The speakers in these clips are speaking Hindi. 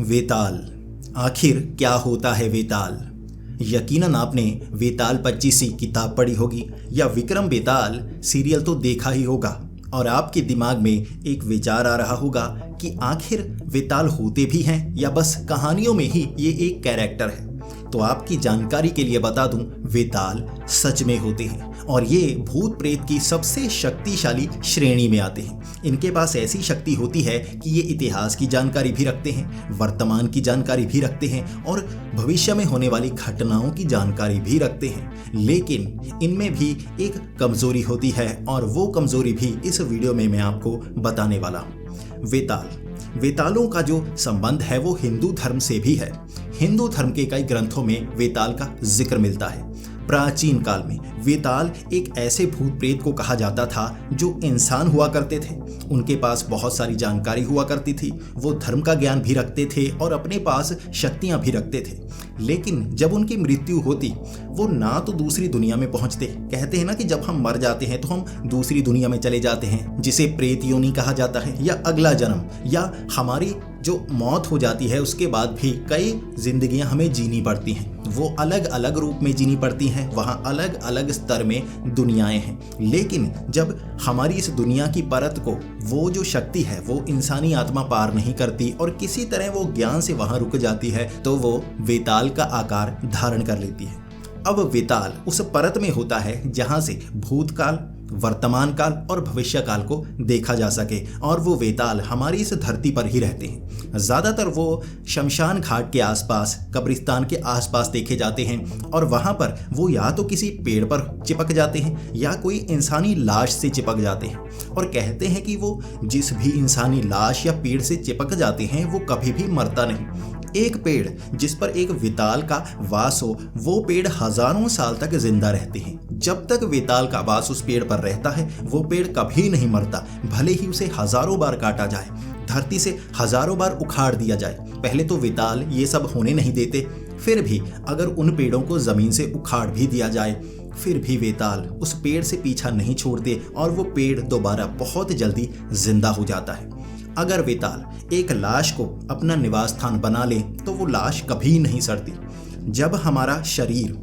वेताल। आखिर क्या होता है वेताल? यकीनन आपने वेताल 25 किताब पढ़ी होगी या विक्रम बेताल सीरियल तो देखा ही होगा और आपके दिमाग में एक विचार आ रहा होगा कि आखिर वेताल होते भी हैं या बस कहानियों में ही ये एक कैरेक्टर है। तो आपकी जानकारी के लिए बता दूं, वेताल सच में होते हैं और ये भूत प्रेत की सबसे शक्तिशाली श्रेणी में आते हैं। इनके पास ऐसी शक्ति होती है कि ये इतिहास की जानकारी भी रखते हैं, वर्तमान की जानकारी भी रखते हैं और भविष्य में होने वाली घटनाओं की जानकारी भी रखते हैं। लेकिन इनमें भी एक कमजोरी होती है और वो कमजोरी भी इस वीडियो में मैं आपको बताने वाला हूँ। वेतालों का जो संबंध है वो हिंदू धर्म से भी है। हिंदू धर्म के कई ग्रंथों में वेताल का जिक्र मिलता है। प्राचीन काल में वेताल एक ऐसे भूत प्रेत को कहा जाता था जो इंसान हुआ करते थे। उनके पास बहुत सारी जानकारी हुआ करती थी, वो धर्म का ज्ञान भी रखते थे और अपने पास शक्तियां भी रखते थे। लेकिन जब उनकी मृत्यु होती, वो ना तो दूसरी दुनिया में पहुंचते। कहते हैं ना कि जब हम मर जाते हैं तो हम दूसरी दुनिया में चले जाते हैं, जिसे प्रेत योनि कहा जाता है, या अगला जन्म, या हमारी जो मौत हो जाती है उसके बाद भी कई जिंदगियां हमें जीनी पड़ती हैं। वो अलग अलग रूप में जीनी पड़ती हैं, वहाँ अलग अलग स्तर में दुनियाएं हैं। लेकिन जब हमारी इस दुनिया की परत को वो जो शक्ति है वो इंसानी आत्मा पार नहीं करती और किसी तरह वो ज्ञान से वहाँ रुक जाती है, तो वो वेताल का आकार धारण कर लेती है। अब वेताल उस परत में होता है जहाँ से भूतकाल, वर्तमान काल और भविष्य काल को देखा जा सके, और वो वेताल हमारी इस धरती पर ही रहते हैं। ज़्यादातर वो शमशान घाट के आसपास, कब्रिस्तान के आसपास देखे जाते हैं और वहाँ पर वो या तो किसी पेड़ पर चिपक जाते हैं या कोई इंसानी लाश से चिपक जाते हैं। और कहते हैं कि वो जिस भी इंसानी लाश या पेड़ से चिपक जाते हैं वो कभी भी मरता नहीं। एक पेड़ जिस पर एक वेताल का वास हो, वो पेड़ हजारों साल तक जिंदा रहते हैं। जब तक वेताल का वास उस पेड़ पर रहता है वो पेड़ कभी नहीं मरता, भले ही उसे हजारों बार काटा जाए, धरती से हजारों बार उखाड़ दिया जाए। पहले तो वेताल ये सब होने नहीं देते, फिर भी अगर उन पेड़ों को जमीन से उखाड़ भी दिया जाए फिर भी वेताल उस पेड़ से पीछा नहीं छोड़ते और वो पेड़ दोबारा बहुत जल्दी जिंदा हो जाता है। अगर वेताल एक लाश को अपना निवास स्थान बना ले तो वो लाश कभी नहीं सड़ती। जब हमारा शरीर,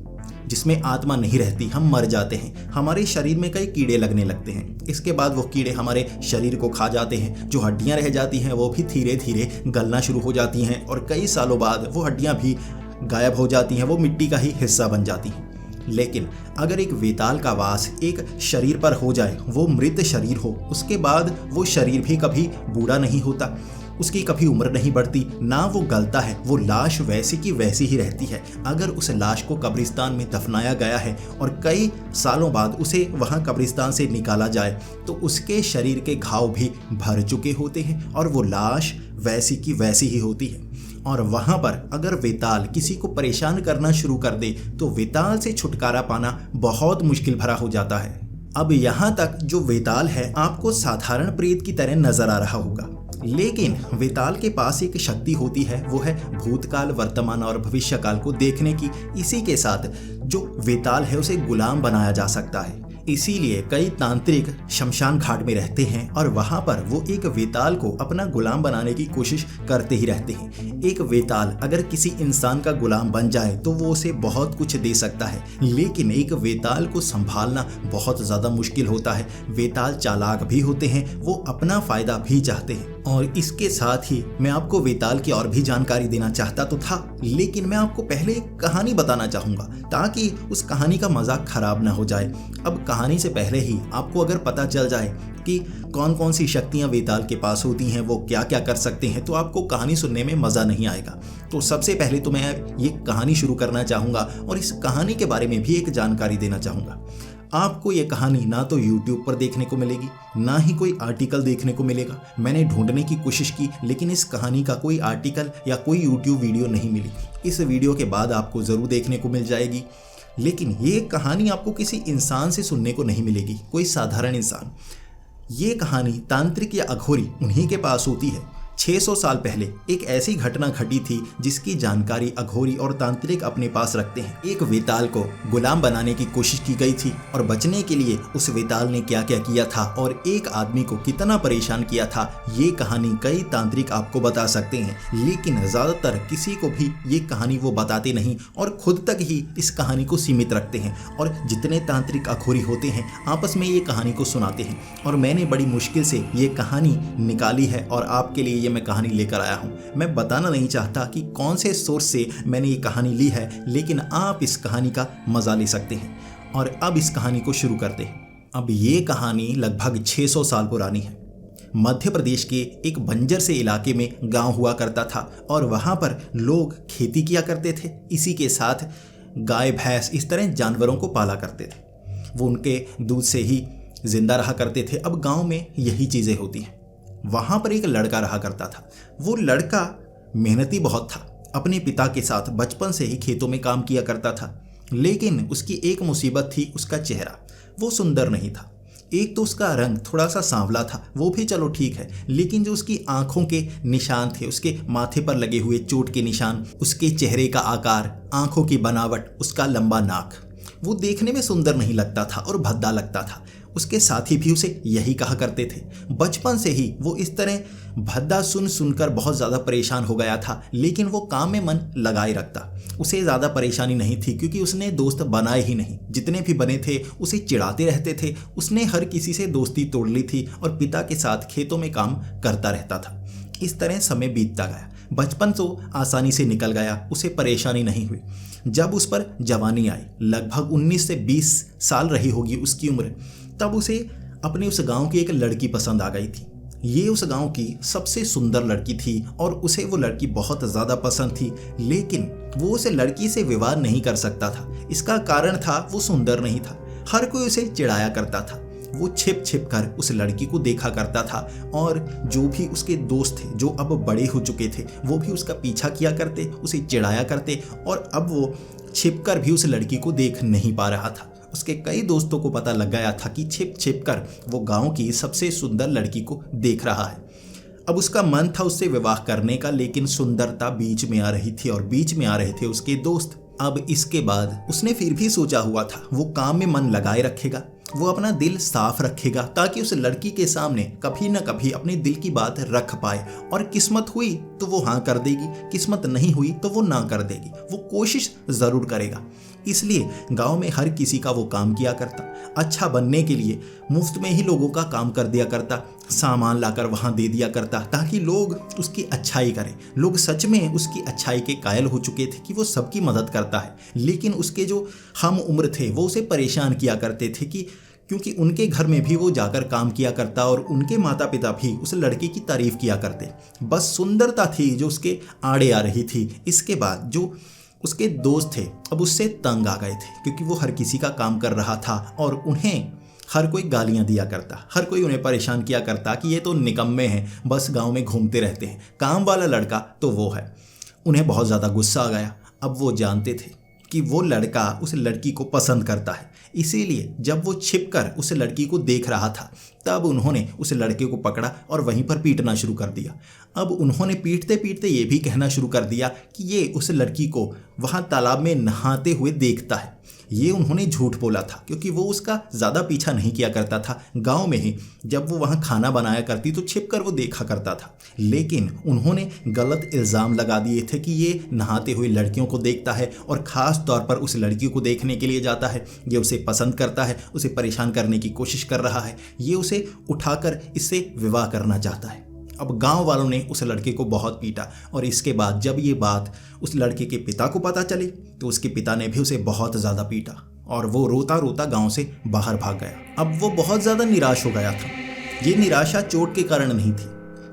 जिसमें आत्मा नहीं रहती, हम मर जाते हैं, हमारे शरीर में कई कीड़े लगने लगते हैं। इसके बाद वो कीड़े हमारे शरीर को खा जाते हैं। जो हड्डियां रह जाती हैं वो भी धीरे धीरे गलना शुरू हो जाती हैं और कई सालों बाद वो हड्डियां भी गायब हो जाती हैं, वो मिट्टी का ही हिस्सा बन जाती हैं। लेकिन अगर एक वेताल का वास एक शरीर पर हो जाए, वो मृत शरीर हो, उसके बाद वो शरीर भी कभी बूढ़ा नहीं होता, उसकी कभी उम्र नहीं बढ़ती, ना वो गलता है, वो लाश वैसी की वैसी ही रहती है। अगर उस लाश को कब्रिस्तान में दफनाया गया है और कई सालों बाद उसे वहाँ कब्रिस्तान से निकाला जाए तो उसके शरीर के घाव भी भर चुके होते हैं और वो लाश वैसी की वैसी ही होती है। और वहाँ पर अगर वेताल किसी को परेशान करना शुरू कर दे तो वेताल से छुटकारा पाना बहुत मुश्किल भरा हो जाता है। अब यहाँ तक जो वेताल है आपको साधारण प्रेत की तरह नजर आ रहा होगा, लेकिन वेताल के पास एक शक्ति होती है, वो है भूतकाल, वर्तमान और भविष्य काल को देखने की। इसी के साथ जो वेताल है उसे गुलाम बनाया जा सकता है। इसीलिए कई तांत्रिक शमशान घाट में रहते हैं और वहाँ पर वो एक वेताल को अपना गुलाम बनाने की कोशिश करते ही रहते हैं। एक वेताल अगर किसी इंसान का गुलाम बन जाए तो वो उसे बहुत कुछ दे सकता है, लेकिन एक वेताल को संभालना बहुत ज़्यादा मुश्किल होता है। वेताल चालाक भी होते हैं, वो अपना फ़ायदा भी चाहते हैं। और इसके साथ ही मैं आपको वेताल की और भी जानकारी देना चाहता तो था, लेकिन मैं आपको पहले एक कहानी बताना चाहूँगा ताकि उस कहानी का मजाक खराब ना हो जाए। अब कहानी से पहले ही आपको अगर पता चल जाए कि कौन कौन सी शक्तियाँ वेताल के पास होती हैं, वो क्या क्या कर सकते हैं, तो आपको कहानी सुनने में मज़ा नहीं आएगा। तो सबसे पहले तो मैं ये कहानी शुरू करना चाहूँगा और इस कहानी के बारे में भी एक जानकारी देना चाहूँगा। आपको ये कहानी ना तो YouTube पर देखने को मिलेगी, ना ही कोई आर्टिकल देखने को मिलेगा। मैंने ढूंढने की कोशिश की लेकिन इस कहानी का कोई आर्टिकल या कोई YouTube वीडियो नहीं मिली। इस वीडियो के बाद आपको ज़रूर देखने को मिल जाएगी, लेकिन ये कहानी आपको किसी इंसान से सुनने को नहीं मिलेगी, कोई साधारण इंसान। ये कहानी तांत्रिक या अघोरी उन्हीं के पास होती है 600 साल पहले एक ऐसी घटना घटी थी जिसकी जानकारी अघोरी और तांत्रिक अपने पास रखते हैं। एक वेताल को गुलाम बनाने की कोशिश की गई थी और बचने के लिए उस वेताल ने क्या क्या किया था और एक आदमी को कितना परेशान किया था, ये कहानी कई तांत्रिक आपको बता सकते हैं, लेकिन ज्यादातर किसी को भी ये कहानी वो बताते नहीं और खुद तक ही इस कहानी को सीमित रखते हैं। और जितने तांत्रिक अघोरी होते हैं आपस में ये कहानी को सुनाते हैं और मैंने बड़ी मुश्किल से ये कहानी निकाली है और आपके लिए मैं कहानी लेकर आया हूँ। मैं बताना नहीं चाहता कि कौन से सोर्स से मैंने ये कहानी ली है, लेकिन आप इस कहानी का मजा ले सकते हैं। और अब इस कहानी को शुरू करते हैं। अब ये कहानी लगभग 600 साल पुरानी है। मध्य प्रदेश के एक बंजर से इलाके में गांव हुआ करता था और वहां पर लोग खेती किया करते थे। इसी के साथ गाय भैंस इस तरह जानवरों को पाला करते थे। वो उनके दूध से ही जिंदा रहा करते थे। अब गांव में यही चीजें होती हैं। वहां पर एक लड़का रहा करता था। वो लड़का मेहनती बहुत था। अपने पिता के साथ बचपन से ही खेतों में काम किया करता था, लेकिन उसकी एक मुसीबत थी, उसका चेहरा। वो सुंदर नहीं था। एक तो उसका रंग थोड़ा सा सांवला था, वो भी चलो ठीक है, लेकिन जो उसकी आंखों के निशान थे, उसके माथे पर लगे हुए चोट के निशान, उसके चेहरे का आकार, आंखों की बनावट, उसका लंबा नाक, वो देखने में सुंदर नहीं लगता था और भद्दा लगता था। उसके साथी भी उसे यही कहा करते थे। बचपन से ही वो इस तरह भद्दा सुनकर बहुत ज़्यादा परेशान हो गया था, लेकिन वो काम में मन लगाए रखता। उसे ज़्यादा परेशानी नहीं थी क्योंकि उसने दोस्त बनाए ही नहीं। जितने भी बने थे उसे चिढ़ाते रहते थे। उसने हर किसी से दोस्ती तोड़ ली थी और पिता के साथ खेतों में काम करता रहता था। इस तरह समय बीतता गया। बचपन तो आसानी से निकल गया, उसे परेशानी नहीं हुई। जब उस पर जवानी आई, लगभग 19 से 20 साल रही होगी उसकी उम्र, तब उसे अपने उस गांव की एक लड़की पसंद आ गई थी। ये उस गांव की सबसे सुंदर लड़की थी और उसे वो लड़की बहुत ज़्यादा पसंद थी, लेकिन वो उस लड़की से विवाह नहीं कर सकता था। इसका कारण था वो सुंदर नहीं था। हर कोई उसे चिढ़ाया करता था। वो छिप छिप कर उस लड़की को देखा करता था और जो भी उसके दोस्त थे, जो अब बड़े हो चुके थे, वो भी उसका पीछा किया करते, उसे चिढ़ाया करते। और अब वो छिप कर भी उस लड़की को देख नहीं पा रहा था। उसके कई दोस्तों को पता लग गया था कि छिप छिप कर वो गांव की सबसे सुंदर लड़की को देख रहा है। अब उसका मन था उससे विवाह करने का, लेकिन सुंदरता बीच में आ रही थी और बीच में आ रहे थे उसके दोस्त। अब इसके बाद उसने फिर भी सोचा हुआ था वो काम में मन लगाए रखेगा, वो अपना दिल साफ रखेगा ताकि उस लड़की के सामने कभी न कभी अपने दिल की बात रख पाए। और किस्मत हुई तो वो हाँ कर देगी, किस्मत नहीं हुई तो वो ना कर देगी। वो कोशिश ज़रूर करेगा। इसलिए गांव में हर किसी का वो काम किया करता। अच्छा बनने के लिए मुफ्त में ही लोगों का काम कर दिया करता, सामान लाकर वहाँ दे दिया करता ताकि लोग उसकी अच्छाई करें। लोग सच में उसकी अच्छाई के कायल हो चुके थे कि वो सबकी मदद करता है, लेकिन उसके जो हम उम्र थे वो उसे परेशान किया करते थे कि क्योंकि उनके घर में भी वो जाकर काम किया करता और उनके माता पिता भी उस लड़के की तारीफ किया करते। बस सुंदरता थी जो उसके आड़े आ रही थी। इसके बाद जो उसके दोस्त थे अब उससे तंग आ गए थे क्योंकि वो हर किसी का काम कर रहा था और उन्हें हर कोई गालियां दिया करता, हर कोई उन्हें परेशान किया करता कि ये तो निकम्मे हैं, बस गांव में घूमते रहते हैं, काम वाला लड़का तो वो है। उन्हें बहुत ज़्यादा गुस्सा आ गया। अब वो जानते थे कि वो लड़का उस लड़की को पसंद करता है, इसीलिए जब वो छिपकर उस लड़की को देख रहा था तब उन्होंने उस लड़के को पकड़ा और वहीं पर पीटना शुरू कर दिया। अब उन्होंने पीटते पीटते ये भी कहना शुरू कर दिया कि ये उस लड़की को वहाँ तालाब में नहाते हुए देखता है। ये उन्होंने झूठ बोला था क्योंकि वो उसका ज़्यादा पीछा नहीं किया करता था। गांव में ही जब वो वहाँ खाना बनाया करती तो छिपकर वो देखा करता था, लेकिन उन्होंने गलत इल्ज़ाम लगा दिए थे कि ये नहाते हुए लड़कियों को देखता है और ख़ास तौर पर उस लड़की को देखने के लिए जाता है। ये उसे पसंद करता है, उसे परेशान करने की कोशिश कर रहा है, ये उसे उठाकर इससे विवाह करना चाहता है। अब गांव वालों ने उस लड़के को बहुत पीटा और इसके बाद जब ये बात उस लड़के के पिता को पता चली तो उसके पिता ने भी उसे बहुत ज़्यादा पीटा और वो रोता रोता गांव से बाहर भाग गया। अब वो बहुत ज़्यादा निराश हो गया था। ये निराशा चोट के कारण नहीं थी,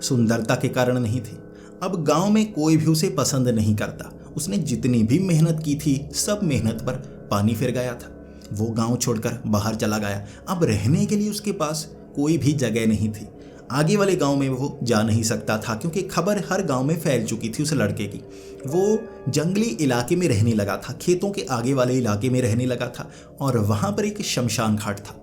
सुंदरता के कारण नहीं थी। अब गांव में कोई भी उसे पसंद नहीं करता। उसने जितनी भी मेहनत की थी सब मेहनत पर पानी फिर गया था। वो गांव छोड़कर बाहर चला गया। अब रहने के लिए उसके पास कोई भी जगह नहीं थी। आगे वाले गांव में वो जा नहीं सकता था क्योंकि खबर हर गांव में फैल चुकी थी उस लड़के की। वो जंगली इलाके में रहने लगा था, खेतों के आगे वाले इलाके में रहने लगा था और वहाँ पर एक शमशान घाट था।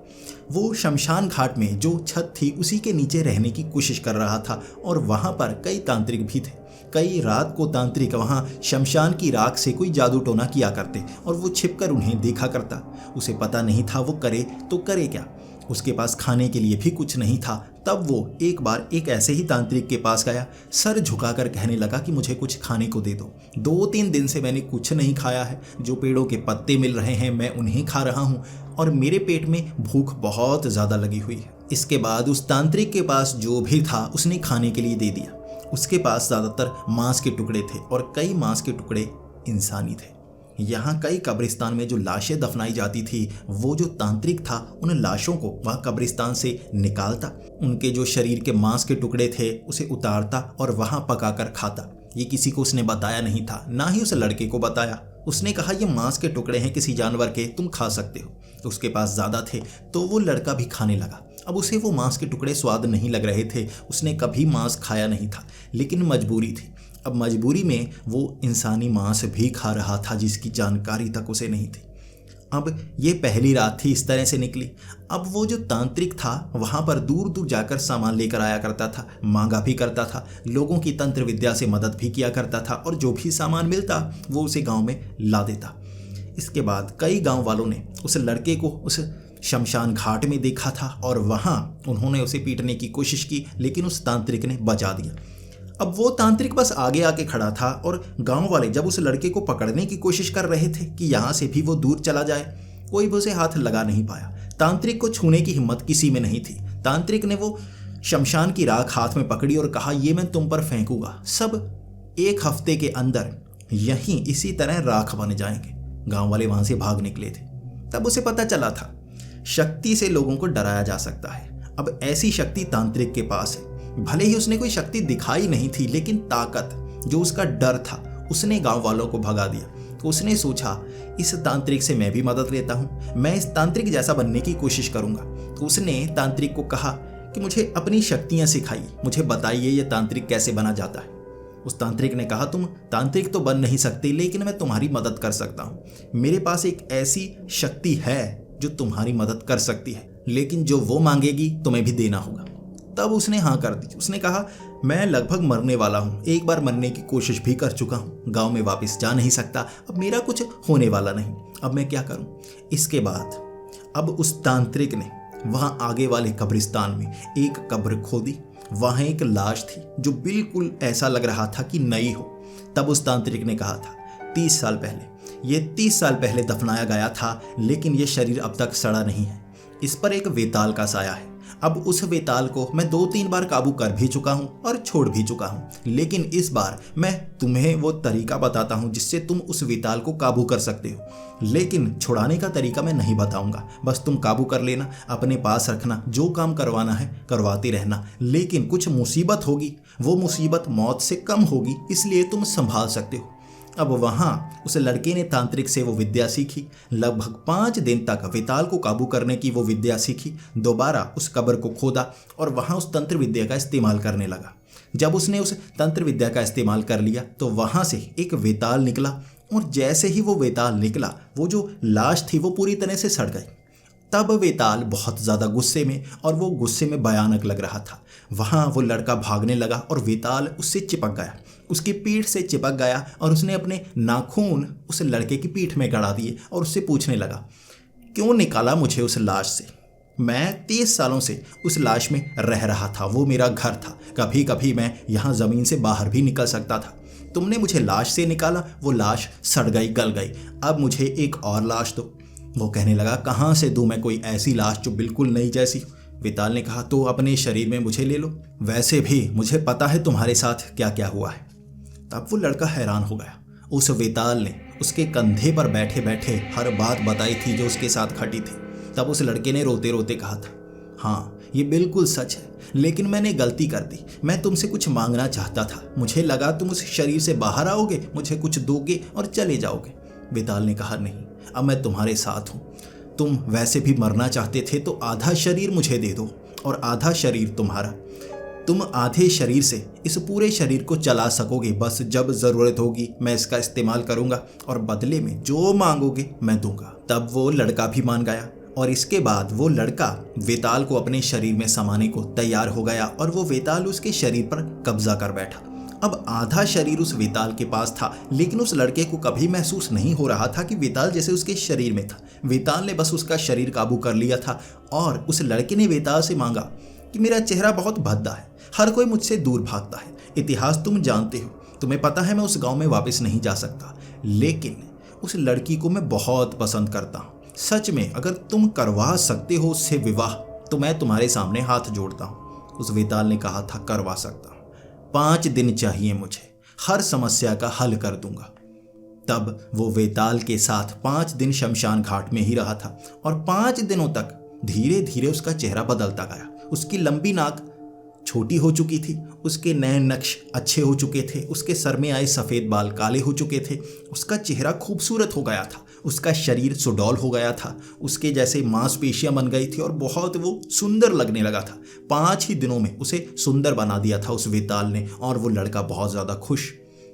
वो शमशान घाट में जो छत थी उसी के नीचे रहने की कोशिश कर रहा था और वहाँ पर कई तांत्रिक भी थे। कई रात को तांत्रिक वहाँ शमशान की राख से कोई जादू टोना किया करते और वो छिपकर उन्हें देखा करता। उसे पता नहीं था वो करे तो करे क्या। उसके पास खाने के लिए भी कुछ नहीं था। तब वो एक बार एक ऐसे ही तांत्रिक के पास गया, सर झुकाकर कहने लगा कि मुझे कुछ खाने को दे दो। 2-3 दिन से मैंने कुछ नहीं खाया है। जो पेड़ों के पत्ते मिल रहे हैं मैं उन्हें खा रहा हूँ और मेरे पेट में भूख बहुत ज़्यादा लगी हुई है। इसके बाद उस तांत्रिक के पास जो भी था उसने खाने के लिए दे दिया। उसके पास ज़्यादातर मांस के टुकड़े थे और कई मांस के टुकड़े इंसानी थे। यहाँ कई कब्रिस्तान में जो लाशें दफनाई जाती थी, वो जो तांत्रिक था उन लाशों को वह कब्रिस्तान से निकालता, उनके जो शरीर के मांस के टुकड़े थे उसे उतारता और वहाँ पकाकर खाता। ये किसी को उसने बताया नहीं था, ना ही उस लड़के को बताया। उसने कहा ये मांस के टुकड़े हैं किसी जानवर के, तुम खा सकते हो। तो उसके पास ज़्यादा थे तो वो लड़का भी खाने लगा। अब उसे वो मांस के टुकड़े स्वाद नहीं लग रहे थे। उसने कभी मांस खाया नहीं था, लेकिन मजबूरी थी। अब मजबूरी में वो इंसानी मांस भी खा रहा था जिसकी जानकारी तक उसे नहीं थी। अब ये पहली रात थी इस तरह से निकली। अब वो जो तांत्रिक था वहाँ पर दूर दूर जाकर सामान लेकर आया करता था, मांगा भी करता था, लोगों की तंत्र विद्या से मदद भी किया करता था और जो भी सामान मिलता वो उसे गांव में ला देता। इसके बाद कई गांव वालों ने उस लड़के को उस शमशान घाट में देखा था और वहाँ उन्होंने उसे पीटने की कोशिश की, लेकिन उस तांत्रिक ने बचा दिया। अब वो तांत्रिक बस आगे आके खड़ा था और गांव वाले जब उस लड़के को पकड़ने की कोशिश कर रहे थे कि यहाँ से भी वो दूर चला जाए, कोई भी उसे हाथ लगा नहीं पाया। तांत्रिक को छूने की हिम्मत किसी में नहीं थी। तांत्रिक ने वो शमशान की राख हाथ में पकड़ी और कहा ये मैं तुम पर फेंकूंगा, सब 1 हफ्ते के अंदर यहीं इसी तरह राख बन जाएंगे। गांव वाले वहां से भाग निकले थे। तब उसे पता चला था शक्ति से लोगों को डराया जा सकता है। अब ऐसी शक्ति तांत्रिक के पास है। भले ही उसने कोई शक्ति दिखाई नहीं थी, लेकिन ताकत जो उसका डर था उसने गांव वालों को भगा दिया। तो उसने सोचा इस तांत्रिक से मैं भी मदद लेता हूँ, मैं इस तांत्रिक जैसा बनने की कोशिश करूंगा। तो उसने तांत्रिक को कहा कि मुझे अपनी शक्तियाँ सिखाइए, मुझे बताइए ये तांत्रिक कैसे बना जाता है। उस तांत्रिक ने कहा तुम तांत्रिक तो बन नहीं सकते, लेकिन मैं तुम्हारी मदद कर सकता हूँ। मेरे पास एक ऐसी शक्ति है जो तुम्हारी मदद कर सकती है, लेकिन जो वो मांगेगी तुम्हें भी देना होगा। तब उसने हाँ कर दी। उसने कहा मैं लगभग मरने वाला हूँ, एक बार मरने की कोशिश भी कर चुका हूँ, गांव में वापस जा नहीं सकता, अब मेरा कुछ होने वाला नहीं, अब मैं क्या करूँ। इसके बाद अब उस तांत्रिक ने वहाँ आगे वाले कब्रिस्तान में एक कब्र खोदी। वहाँ एक लाश थी जो बिल्कुल ऐसा लग रहा था कि नई हो। तब उस तांत्रिक ने कहा था 30 साल पहले, ये 30 साल पहले दफनाया गया था, लेकिन ये शरीर अब तक सड़ा नहीं है, इस पर एक वेताल का साया है। अब उस वेताल को मैं 2-3 बार काबू कर भी चुका हूँ और छोड़ भी चुका हूँ, लेकिन इस बार मैं तुम्हें वो तरीका बताता हूँ जिससे तुम उस वेताल को काबू कर सकते हो। लेकिन छुड़ाने का तरीका मैं नहीं बताऊंगा, बस तुम काबू कर लेना, अपने पास रखना, जो काम करवाना है करवाते रहना। लेकिन कुछ मुसीबत होगी, वो मुसीबत मौत से कम होगी, इसलिए तुम संभाल सकते हो। अब वहाँ उस लड़के ने तांत्रिक से वो विद्या सीखी। लगभग 5 दिन तक वेताल को काबू करने की वो विद्या सीखी। दोबारा उस कब्र को खोदा और वहाँ उस तंत्र विद्या का इस्तेमाल करने लगा। जब उसने उस तंत्र विद्या का इस्तेमाल कर लिया तो वहाँ से एक वेताल निकला और जैसे ही वो वेताल निकला वो जो लाश थी वो पूरी तरह से सड़ गई। तब वेताल बहुत ज़्यादा गुस्से में, और वो गुस्से में भयानक लग रहा था। वहाँ वो लड़का भागने लगा और वेताल उससे चिपक गया, उसकी पीठ से चिपक गया और उसने अपने नाखून उस लड़के की पीठ में गड़ा दिए और उससे पूछने लगा क्यों निकाला मुझे उस लाश से। मैं 30 सालों से उस लाश में रह रहा था, वो मेरा घर था, कभी कभी मैं यहाँ ज़मीन से बाहर भी निकल सकता था। तुमने मुझे लाश से निकाला, वो लाश सड़ गई, गल गई, अब मुझे एक और लाश दो। वो कहने लगा कहाँ से दूँ मैं कोई ऐसी लाश जो बिल्कुल नई जैसी। वेताल ने कहा तो अपने शरीर में मुझे ले लो, वैसे भी मुझे पता है तुम्हारे साथ क्या क्या हुआ है। तब वो लड़का हैरान हो गया। उस वेताल ने उसके कंधे पर बैठे बैठे हर बात बताई थी जो उसके साथ घटी थी। तब उस लड़के ने रोते रोते कहा था हाँ ये बिल्कुल सच है, लेकिन मैंने गलती कर दी, मैं तुमसे कुछ मांगना चाहता था, मुझे लगा तुम उस शरीर से बाहर आओगे, मुझे कुछ दोगे और चले जाओगे। वेताल ने कहा नहीं, अब मैं तुम्हारे साथ हूँ, तुम वैसे भी मरना चाहते थे तो आधा शरीर मुझे दे दो और आधा शरीर तुम्हारा। तुम आधे शरीर से इस पूरे शरीर को चला सकोगे, बस जब ज़रूरत होगी मैं इसका इस्तेमाल करूंगा और बदले में जो मांगोगे मैं दूंगा। तब वो लड़का भी मान गया और इसके बाद वो लड़का वेताल को अपने शरीर में समाने को तैयार हो गया और वो वेताल उसके शरीर पर कब्जा कर बैठा। अब आधा शरीर उस वेताल के पास था, लेकिन उस लड़के को कभी महसूस नहीं हो रहा था कि वेताल जैसे उसके शरीर में था। वेताल ने बस उसका शरीर काबू कर लिया था और उस लड़के ने वेताल से मांगा कि मेरा चेहरा बहुत भद्दा है, हर कोई मुझसे दूर भागता है, इतिहास तुम जानते हो, तुम्हें पता है मैं उस गांव में वापस नहीं जा सकता, लेकिन उस लड़की को मैं बहुत पसंद करता हूँ। सच में अगर तुम करवा सकते हो उससे विवाह तो मैं तुम्हारे सामने हाथ जोड़ता हूँ। उस वेताल ने कहा था करवा सकता हूँ, 5 दिन चाहिए मुझे, हर समस्या का हल कर दूंगा। तब वो वेताल के साथ 5 दिन शमशान घाट में ही रहा था और 5 दिनों तक धीरे धीरे उसका चेहरा बदलता गया। उसकी लंबी नाक छोटी हो चुकी थी, उसके नए नक्श अच्छे हो चुके थे, उसके सर में आए सफ़ेद बाल काले हो चुके थे, उसका चेहरा खूबसूरत हो गया था, उसका शरीर सुडौल हो गया था, उसके जैसे मांसपेशियां बन गई थी और बहुत वो सुंदर लगने लगा था। 5 ही दिनों में उसे सुंदर बना दिया था उस वेताल ने और वो लड़का बहुत ज़्यादा खुश।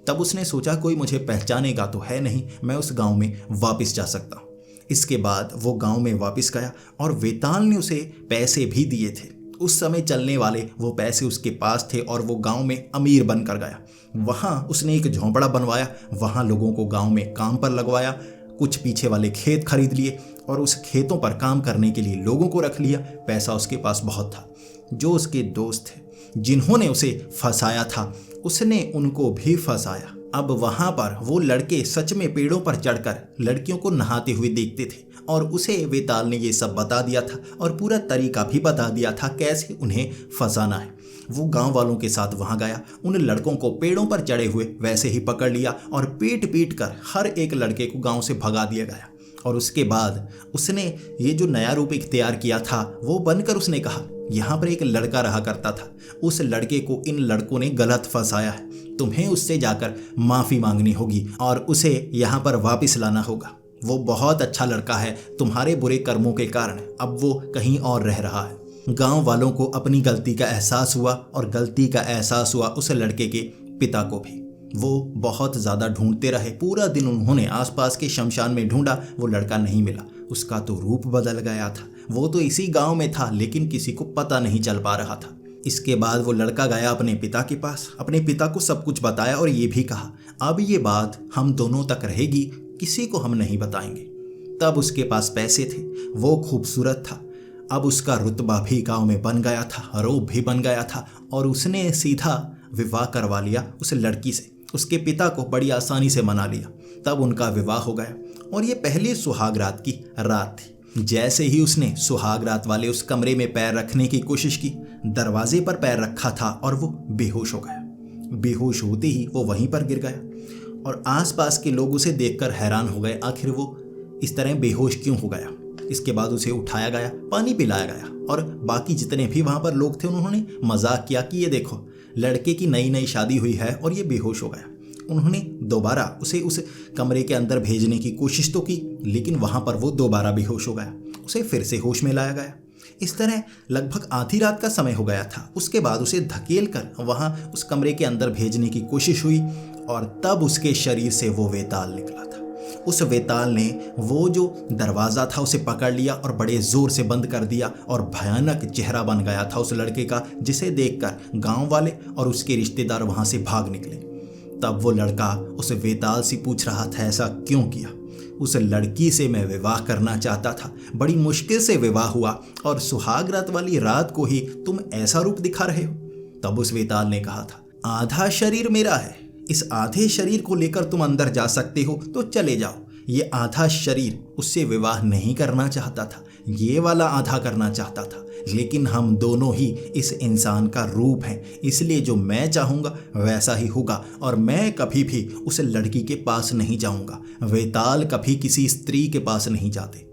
तब उसने सोचा कोई मुझे पहचानेगा तो है नहीं, मैं उस गाँव में वापस जा सकता हूँ। इसके बाद वो गाँव में वापस गया और वेताल ने उसे पैसे भी दिए थे। उस समय चलने वाले वो पैसे उसके पास थे और वो गांव में अमीर बनकर गया। वहाँ उसने एक झोंपड़ा बनवाया, वहाँ लोगों को गांव में काम पर लगवाया, कुछ पीछे वाले खेत खरीद लिए और उस खेतों पर काम करने के लिए लोगों को रख लिया। पैसा उसके पास बहुत था। जो उसके दोस्त थे जिन्होंने उसे फंसाया था उसने उनको भी फंसाया। अब वहाँ पर वो लड़के सच में पेड़ों पर चढ़कर लड़कियों को नहाते हुए देखते थे और उसे वेताल ने ये सब बता दिया था और पूरा तरीका भी बता दिया था कैसे उन्हें फंसाना है। वो गांव वालों के साथ वहां गया, उन लड़कों को पेड़ों पर चढ़े हुए वैसे ही पकड़ लिया और पीट पीट कर हर एक लड़के को गांव से भगा दिया गया। और उसके बाद उसने ये जो नया रूप इख्तियार किया था वो बनकर उसने कहा यहाँ पर एक लड़का रहा करता था, उस लड़के को इन लड़कों ने गलत फंसाया है, तुम्हें उससे जाकर माफ़ी मांगनी होगी और उसे यहाँ पर वापस लाना होगा। वो बहुत अच्छा लड़का है, तुम्हारे बुरे कर्मों के कारण अब वो कहीं और रह रहा है। गांव वालों को अपनी गलती का एहसास हुआ और गलती का एहसास हुआ उस लड़के के पिता को भी। वो बहुत ज़्यादा ढूंढते रहे, पूरा दिन उन्होंने आसपास के शमशान में ढूंढा, वो लड़का नहीं मिला। उसका तो रूप बदल गया था, वो तो इसी गांव में था लेकिन किसी को पता नहीं चल पा रहा था। इसके बाद वो लड़का गया अपने पिता के पास, अपने पिता को सब कुछ बताया और ये भी कहा अब ये बात हम दोनों तक रहेगी, किसी को हम नहीं बताएंगे। तब उसके पास पैसे थे, वो खूबसूरत था, अब उसका रुतबा भी गांव में बन गया था, रूप भी बन गया था और उसने सीधा विवाह करवा लिया उस लड़की से। उसके पिता को बड़ी आसानी से मना लिया। तब उनका विवाह हो गया और ये पहली सुहाग रात की रात थी। जैसे ही उसने सुहाग रात वाले उस कमरे में पैर रखने की कोशिश की, दरवाजे पर पैर रखा था और वो बेहोश हो गया। बेहोश होते ही वो वहीं पर गिर गया और आसपास के लोग उसे देखकर हैरान हो गए, आखिर वो इस तरह बेहोश क्यों हो गया। इसके बाद उसे उठाया गया, पानी पिलाया गया और बाकी जितने भी वहाँ पर लोग थे उन्होंने मजाक किया कि ये देखो लड़के की नई नई शादी हुई है और ये बेहोश हो गया। उन्होंने दोबारा उसे उस कमरे के अंदर भेजने की कोशिश तो की लेकिन वहाँ पर वो दोबारा बेहोश हो गया। उसे फिर से होश में लाया गया। इस तरह लगभग आधी रात का समय हो गया था। उसके बाद उसे धकेल कर वहाँ उस कमरे के अंदर भेजने की कोशिश हुई और तब उसके शरीर से वो वेताल निकला था। उस वेताल ने वो जो दरवाज़ा था उसे पकड़ लिया और बड़े ज़ोर से बंद कर दिया और भयानक चेहरा बन गया था उस लड़के का, जिसे देखकर गांव वाले और उसके रिश्तेदार वहाँ से भाग निकले। तब वो लड़का उस वेताल से पूछ रहा था ऐसा क्यों किया। उस लड़की से मैं विवाह करना चाहता था, बड़ी मुश्किल से विवाह हुआ और सुहाग रात वाली रात को ही तुम ऐसा रूप दिखा रहे हो। तब उस वेताल ने कहा था आधा शरीर मेरा है, इस आधे शरीर को लेकर तुम अंदर जा सकते हो तो चले जाओ। ये आधा शरीर उससे विवाह नहीं करना चाहता था, ये वाला आधा करना चाहता था, लेकिन हम दोनों ही इस इंसान का रूप हैं, इसलिए जो मैं चाहूँगा वैसा ही होगा और मैं कभी भी उस लड़की के पास नहीं जाऊँगा। वेताल कभी किसी स्त्री के पास नहीं जाते।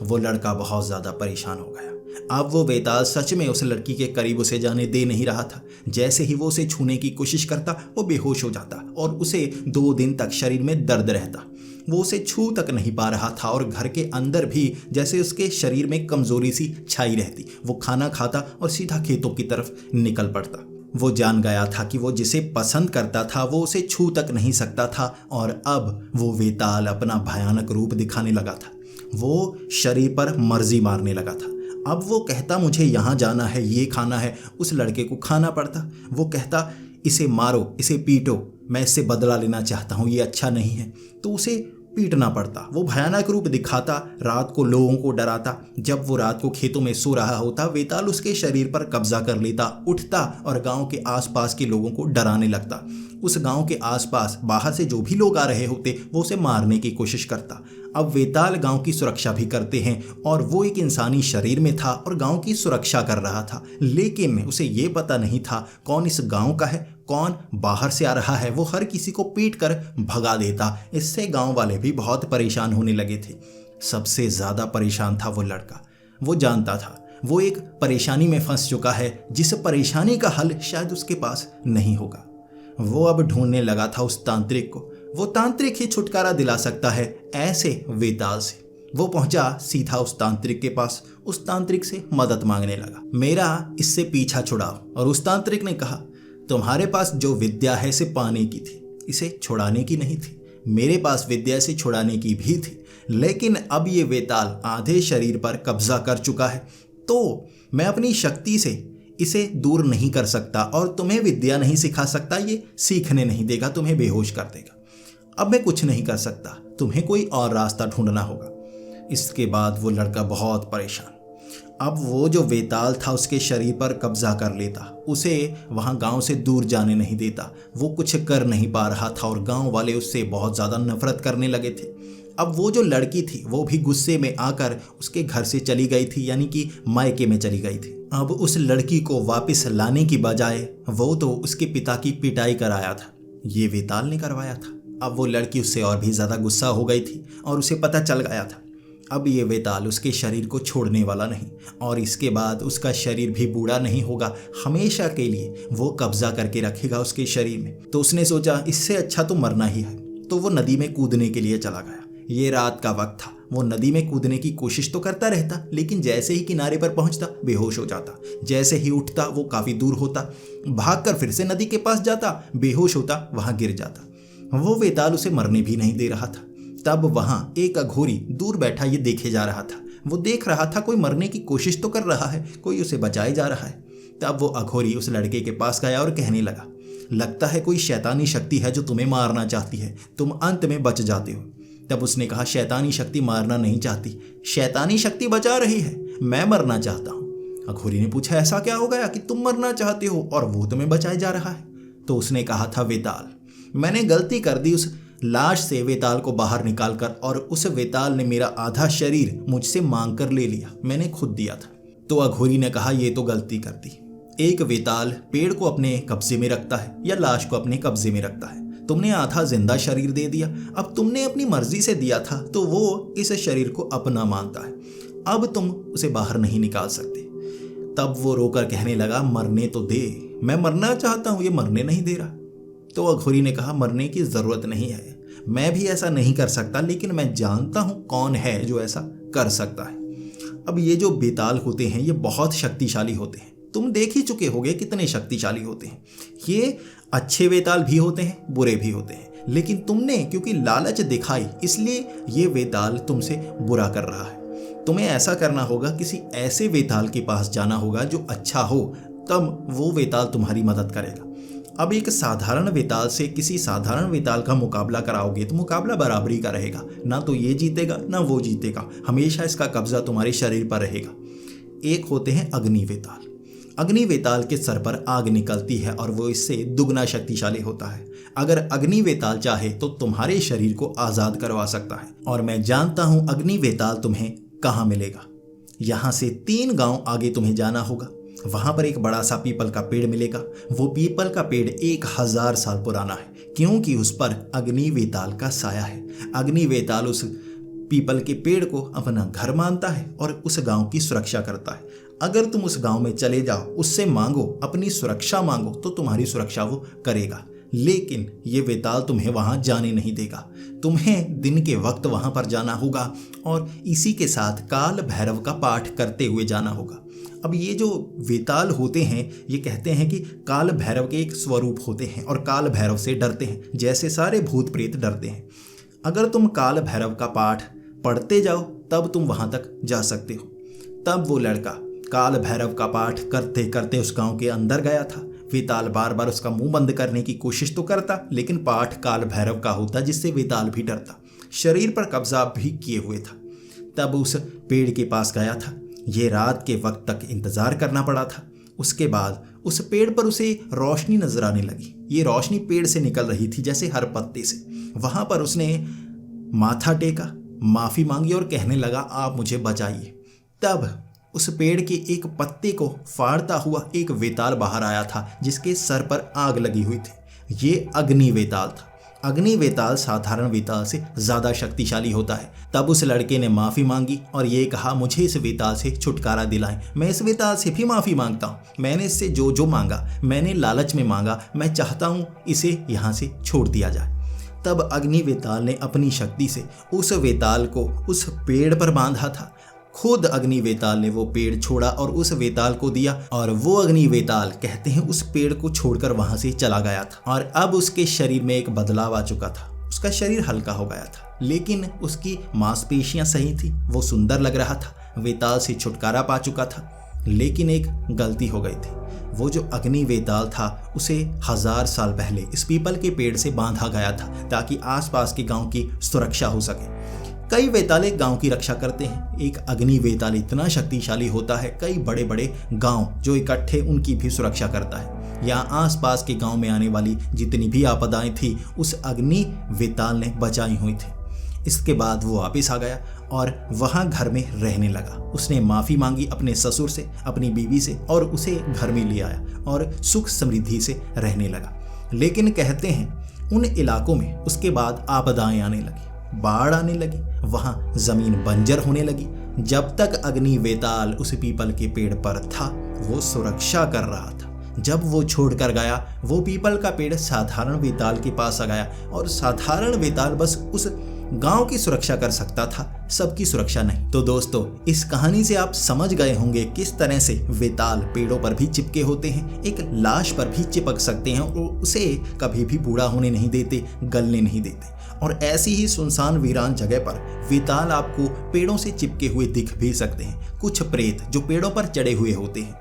वो लड़का बहुत ज़्यादा परेशान हो गया। अब वो वेताल सच में उस लड़की के करीब उसे जाने दे नहीं रहा था। जैसे ही वो उसे छूने की कोशिश करता वो बेहोश हो जाता और उसे 2 दिन तक शरीर में दर्द रहता। वो उसे छू तक नहीं पा रहा था और घर के अंदर भी जैसे उसके शरीर में कमजोरी सी छाई रहती। वो खाना खाता और सीधा खेतों की तरफ निकल पड़ता। वो जान गया था कि वो जिसे पसंद करता था वो उसे छू तक नहीं सकता था और अब वो वेताल अपना भयानक रूप दिखाने लगा था। वो शरीर पर मर्जी मारने लगा था। अब वो कहता मुझे यहाँ जाना है, ये खाना है, उस लड़के को खाना पड़ता। वो कहता इसे मारो, इसे पीटो, मैं इससे बदला लेना चाहता हूँ, ये अच्छा नहीं है, तो उसे पीटना पड़ता। वो भयानक रूप दिखाता, रात को लोगों को डराता। जब वो रात को खेतों में सो रहा होता, वेताल उसके शरीर पर कब्जा कर लेता, उठता और गांव के आसपास के लोगों को डराने लगता। उस गांव के आसपास बाहर से जो भी लोग आ रहे होते वो उसे मारने की कोशिश करता। अब वेताल गांव की सुरक्षा भी करते हैं और वो एक इंसानी शरीर में था और गांव की सुरक्षा कर रहा था, लेकिन उसे ये पता नहीं था कौन इस गांव का है, कौन बाहर से आ रहा है। वो हर किसी को पीट कर भगा देता। इससे गांव वाले भी बहुत परेशान होने लगे थे। सबसे ज़्यादा परेशान था वो लड़का। वो जानता था वो एक परेशानी में फंस चुका है, जिस परेशानी का हल शायद उसके पास नहीं होगा। वो अब ढूंढने लगा था उस तांत्रिक को। वो तांत्रिक ही छुटकारा दिला सकता है ऐसे वेताल से। वो पहुंचा सीधा उस तांत्रिक के पास, उस तांत्रिक से मदद मांगने लगा, मेरा इससे पीछा छुड़ाओ। और उस तांत्रिक ने कहा तुम्हारे पास जो विद्या है इसे पाने की थी, इसे छुड़ाने की नहीं थी। मेरे पास विद्या इसे छुड़ाने की भी थी, लेकिन अब ये वेताल आधे शरीर पर कब्जा कर चुका है, तो मैं अपनी शक्ति से इसे दूर नहीं कर सकता और तुम्हें विद्या नहीं सिखा सकता, ये सीखने नहीं देगा, तुम्हें बेहोश कर देगा। अब मैं कुछ नहीं कर सकता, तुम्हें कोई और रास्ता ढूंढना होगा। इसके बाद वो लड़का बहुत परेशान। अब वो जो वेताल था उसके शरीर पर कब्जा कर लेता, उसे वहाँ गांव से दूर जाने नहीं देता। वो कुछ कर नहीं पा रहा था और गांव वाले उससे बहुत ज़्यादा नफरत करने लगे थे। अब वो जो लड़की थी वो भी गुस्से में आकर उसके घर से चली गई थी, यानी कि मायके में चली गई थी। अब उस लड़की को वापस लाने की बजाय वो तो उसके पिता की पिटाई कराया था, ये वेताल ने करवाया था। अब वो लड़की उससे और भी ज़्यादा गुस्सा हो गई थी और उसे पता चल गया था अब ये वेताल उसके शरीर को छोड़ने वाला नहीं और इसके बाद उसका शरीर भी बूढ़ा नहीं होगा, हमेशा के लिए वो कब्जा करके रखेगा उसके शरीर में। तो उसने सोचा इससे अच्छा तो मरना ही है, तो वो नदी में कूदने के लिए चला गया। ये रात का वक्त था। वो नदी में कूदने की कोशिश तो करता रहता, लेकिन जैसे ही किनारे पर पहुंचता बेहोश हो जाता। जैसे ही उठता वो काफ़ी दूर होता, भागकर फिर से नदी के पास जाता, बेहोश होता, वहां गिर जाता। वो वेताल उसे मरने भी नहीं दे रहा था। तब वहां एक अघोरी दूर बैठा ये देखे जा रहा था। वो देख रहा था कोई मरने की कोशिश तो कर रहा है, कोई उसे बचाए जा रहा है। तब वो अघोरी उस लड़के के पास गया और कहने लगा, लगता है कोई शैतानी शक्ति है जो तुम्हें मारना चाहती है, तुम अंत में बच जाते हो। तब उसने कहा, शैतानी शक्ति मारना नहीं चाहती, शैतानी शक्ति बचा रही है, मैं मरना चाहता हूँ। अघोरी ने पूछा, ऐसा क्या हो गया कि तुम मरना चाहते हो और वो तुम्हें बचाए जा रहा है? तो उसने कहा था, वेताल, मैंने गलती कर दी उस लाश से वेताल को बाहर निकालकर, और उस वेताल ने मेरा आधा शरीर मुझसे मांग कर ले लिया, मैंने खुद दिया था। तो अघोरी ने कहा, ये तो गलती कर दी। एक वेताल पेड़ को अपने कब्जे में रखता है या लाश को अपने कब्जे में रखता है। तुमने आधा जिंदा शरीर दे दिया। अब तुमने अपनी मर्जी से दिया था तो वो इस शरीर को अपना मानता है, अब तुम उसे बाहर नहीं निकाल सकते। तब वो रोकर कहने लगा, मरने तो दे, मैं मरना चाहता हूं, ये मरने नहीं दे रहा। तो अघोरी ने कहा, मरने की जरूरत नहीं है, मैं भी ऐसा नहीं कर सकता, लेकिन मैं जानता हूं कौन है जो ऐसा कर सकता है। अब ये जो बेताल होते हैं ये बहुत शक्तिशाली होते हैं, तुम देख ही चुके होगे कितने शक्तिशाली होते हैं। ये अच्छे वेताल भी होते हैं, बुरे भी होते हैं, लेकिन तुमने क्योंकि लालच दिखाई इसलिए ये वेताल तुमसे बुरा कर रहा है। तुम्हें ऐसा करना होगा, किसी ऐसे वेताल के पास जाना होगा जो अच्छा हो, तब वो वेताल तुम्हारी मदद करेगा। अब एक साधारण वेताल से किसी साधारण वेताल का मुकाबला कराओगे तो मुकाबला बराबरी का रहेगा, ना तो ये जीतेगा ना वो जीतेगा, हमेशा इसका कब्जा तुम्हारे शरीर पर रहेगा। एक होते हैं अग्नि वेताल। अग्नि वेताल के सर पर आग निकलती है और वो इससे दुगना शक्तिशाली होता है। अगर अग्नि वेताल चाहे तो तुम्हारे शरीर को आज़ाद करवा सकता है, और मैं जानता हूं अग्नि वेताल तुम्हें कहाँ मिलेगा। यहाँ से 3 गांव आगे तुम्हें जाना होगा, वहां पर एक बड़ा सा पीपल का पेड़ मिलेगा। वो पीपल का पेड़ 1000 साल पुराना है, क्योंकि उस पर अग्नि वेताल का साया है। अग्नि वेताल उस पीपल के पेड़ को अपना घर मानता है और उस गांव की सुरक्षा करता है। अगर तुम उस गांव में चले जाओ, उससे मांगो, अपनी सुरक्षा मांगो, तो तुम्हारी सुरक्षा वो करेगा। लेकिन ये वेताल तुम्हें वहां जाने नहीं देगा। तुम्हें दिन के वक्त वहां पर जाना होगा और इसी के साथ काल भैरव का पाठ करते हुए जाना होगा। अब ये जो वेताल होते हैं ये कहते हैं कि काल भैरव के एक स्वरूप होते हैं और काल भैरव से डरते हैं, जैसे सारे भूत प्रेत डरते हैं। अगर तुम काल भैरव का पाठ पढ़ते जाओ तब तुम वहां तक जा सकते हो। तब वो लड़का काल भैरव का पाठ करते करते उस गांव के अंदर गया था। वेताल बार बार उसका मुंह बंद करने की कोशिश तो करता, लेकिन पाठ काल भैरव का होता जिससे वेताल भी डरता, शरीर पर कब्जा भी किए हुए था। तब उस पेड़ के पास गया था। ये रात के वक्त तक इंतजार करना पड़ा था। उसके बाद उस पेड़ पर उसे रोशनी नजर आने लगी। ये रोशनी पेड़ से निकल रही थी जैसे हर पत्ते से। वहां पर उसने माथा टेका, माफी मांगी और कहने लगा, आप मुझे बचाइए। तब उस पेड़ के एक पत्ते को फाड़ता हुआ एक वेताल बाहर आया था जिसके सर पर आग लगी हुई थी। ये अग्नि वेताल था। अग्नि वेताल साधारण वेताल से ज्यादा शक्तिशाली होता है। तब उस लड़के ने माफी मांगी और ये कहा, मुझे इस वेताल से छुटकारा दिलाएं। मैं इस वेताल से भी माफी मांगता हूँ। मैंने इससे जो जो मांगा, मैंने लालच में मांगा। मैं चाहता हूँ इसे यहाँ से छोड़ दिया जाए। तब अग्नि वेताल ने अपनी शक्ति से उस वेताल को उस पेड़ पर बांधा था। खुद अग्नि वेताल ने वो पेड़ छोड़ा और उस वेताल को दिया, और वो अग्नि वेताल कहते हैं उस पेड़ को छोड़कर वहां से चला गया था। और अब उसके शरीर में एक बदलाव आ चुका था। उसका शरीर हल्का हो गया था, लेकिन उसकी मांसपेशियां सही थी। वो सुंदर लग रहा था। वेताल से छुटकारा पा चुका था, लेकिन एक गलती हो गई थी। वो जो अग्नि वेताल था उसे 1000 साल पहले इस पीपल के पेड़ से बांधा गया था ताकि आसपास के गांव की सुरक्षा हो सके। कई वेताल एक गांव की रक्षा करते हैं, एक अग्नि वेताल इतना शक्तिशाली होता है कई बड़े बड़े गांव जो इकट्ठे उनकी भी सुरक्षा करता है। यहाँ आसपास के गांव में आने वाली जितनी भी आपदाएं थी उस अग्नि वेताल ने बचाई हुई थी। इसके बाद वो वापस आ गया और वहाँ घर में रहने लगा। उसने माफ़ी मांगी अपने ससुर से, अपनी बीवी से, और उसे घर में ले आया और सुख समृद्धि से रहने लगा। लेकिन कहते हैं उन इलाकों में उसके बाद आपदाएं आने लगी, बाढ़ आने लगी, वहाँ ज़मीन बंजर होने लगी। जब तक अग्नि वेताल उस पीपल के पेड़ पर था वो सुरक्षा कर रहा था। जब वो छोड़कर गया वो पीपल का पेड़ साधारण वेताल के पास आ गया, और साधारण वेताल बस उस गांव की सुरक्षा कर सकता था, सबकी सुरक्षा नहीं। तो दोस्तों, इस कहानी से आप समझ गए होंगे किस तरह से वेताल पेड़ों पर भी चिपके होते हैं, एक लाश पर भी चिपक सकते हैं और उसे कभी भी बूढ़ा होने नहीं देते, गलने नहीं देते। और ऐसी ही सुनसान वीरान जगह पर वेताल आपको पेड़ों से चिपके हुए दिख भी सकते हैं। कुछ प्रेत जो पेड़ों पर चढ़े हुए होते हैं,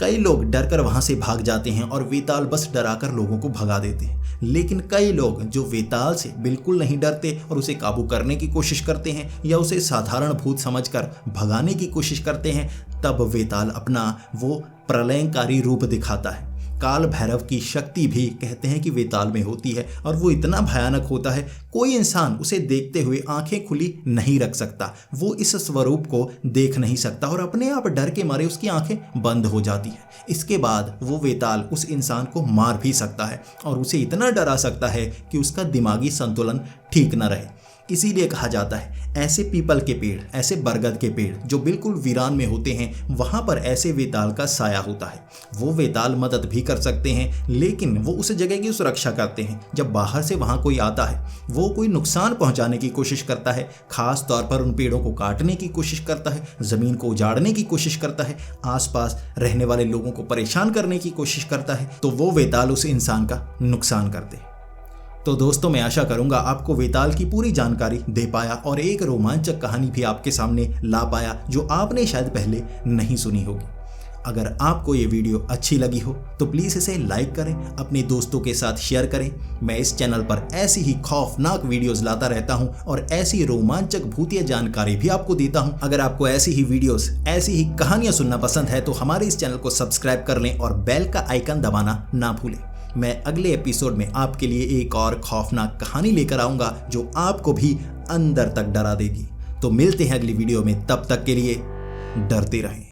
कई लोग डरकर वहां से भाग जाते हैं और वेताल बस डराकर लोगों को भगा देते हैं। लेकिन कई लोग जो वेताल से बिल्कुल नहीं डरते और उसे काबू करने की कोशिश करते हैं या उसे साधारण भूत समझकर भगाने की कोशिश करते हैं, तब वेताल अपना वो प्रलयंकारी रूप दिखाता है। काल भैरव की शक्ति भी कहते हैं कि वेताल में होती है, और वो इतना भयानक होता है कोई इंसान उसे देखते हुए आंखें खुली नहीं रख सकता। वो इस स्वरूप को देख नहीं सकता और अपने आप डर के मारे उसकी आंखें बंद हो जाती हैं। इसके बाद वो वेताल उस इंसान को मार भी सकता है और उसे इतना डरा सकता है कि उसका दिमागी संतुलन ठीक न रहे। इसीलिए कहा जाता है ऐसे पीपल के पेड़, ऐसे बरगद के पेड़ जो बिल्कुल वीरान में होते हैं, वहां पर ऐसे वेताल का साया होता है। वो वेताल मदद भी कर सकते हैं, लेकिन वो उस जगह की सुरक्षा करते हैं। जब बाहर से वहां कोई आता है, वो कोई नुकसान पहुंचाने की कोशिश करता है, खास तौर पर उन पेड़ों को काटने की कोशिश करता है, जमीन को उजाड़ने की कोशिश करता है, आसपास रहने वाले लोगों को परेशान करने की कोशिश करता है, तो वो वेताल उस इंसान का नुकसान करते हैं। तो दोस्तों, मैं आशा करूंगा आपको वेताल की पूरी जानकारी दे पाया और एक रोमांचक कहानी भी आपके सामने ला पाया जो आपने शायद पहले नहीं सुनी होगी। अगर आपको ये वीडियो अच्छी लगी हो तो प्लीज़ इसे लाइक करें, अपने दोस्तों के साथ शेयर करें। मैं इस चैनल पर ऐसी ही खौफनाक वीडियोस लाता रहता हूं और ऐसी रोमांचक भूतिया जानकारी भी आपको देता हूं। अगर आपको ऐसी ही वीडियोस, ऐसी ही कहानियां सुनना पसंद है तो हमारे इस चैनल को सब्सक्राइब कर लें और बेल का आइकन दबाना ना भूलें। मैं अगले एपिसोड में आपके लिए एक और खौफनाक कहानी लेकर आऊंगा जो आपको भी अंदर तक डरा देगी। तो मिलते हैं अगली वीडियो में, तब तक के लिए डरते रहें।